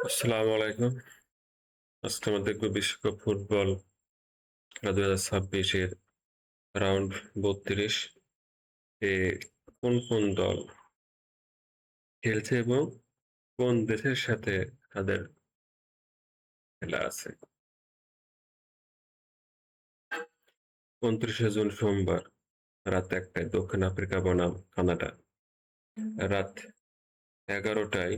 আসসালামু আলাইকুম। আজকে আমরা দেখবো বিশ্বকাপ ফুটবল খেলা 2026-এর রাউন্ড 32 এ কোন কোন দল খেলছে এবং কোন দেশের সাথে তাদের খেলা আছে। 29শে জুন সোমবার রাত 1টায় দক্ষিণ আফ্রিকা বনাম কানাডা, রাত 11টায়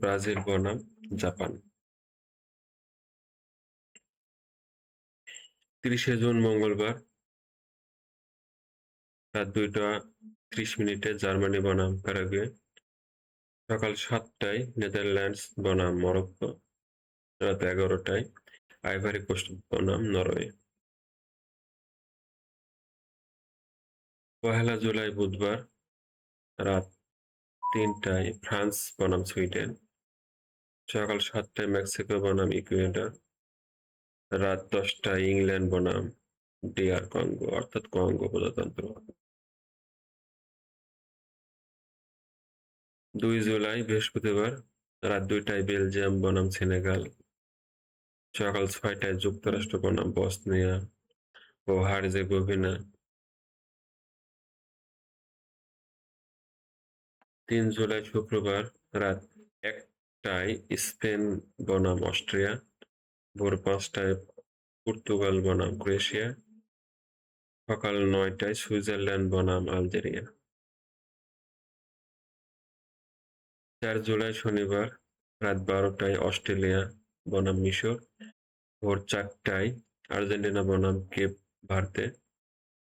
ব্রাজিল বনাম জাপান। 30শে জুন মঙ্গলবার রাত 2টা 30 মিনিটে জার্মানি বনাম প্যারাগুয়ে, সকাল 7টায় নেদারল্যান্ডস বনাম মরক্কো, রাত 11টায় আইভরি কোস্ট বনাম নরওয়ে। 1 জুলাই বুধবার রাত 3টায় ফ্রান্স বনাম সুইডেন, সকাল 7টায় মেক্সিকো বনাম ইকুয়েডর, রাত 10টায় ইংল্যান্ড বনাম ডিআর কঙ্গো অর্থাৎ কঙ্গো প্রজাতন্ত্র। 2 জুলাই বৃহস্পতিবার রাত 2টায় বেলজিয়াম বনাম সেনেগাল, সকাল 6টায় যুক্তরাষ্ট্র বনাম বসনিয়া ও হার্জেগোভিনা। 3 জুলাই শুক্রবার রাত 1টায় স্পেন বনাম অস্ট্রিয়া, ভোর 5টায় পর্তুগাল বনাম ক্রোয়েশিয়া, সকাল 9টায় সুইজারল্যান্ড বনাম আলজেরিয়া। 4 জুলাই শনিবার রাত 12টায় অস্ট্রেলিয়া বনাম মিশর, ভোর 4টায় আর্জেন্টিনা বনাম কেপ ভার্দে,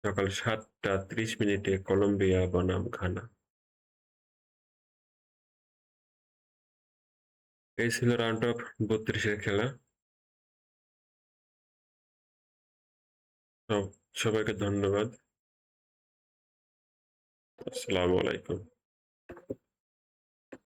সকাল 7টা 30 মিনিটে কলম্বিয়া বনাম ঘানা। এই ছিল রাউন্ড অফ 32-এর খেলা। সবাইকে ধন্যবাদ। আসসালামু আলাইকুম।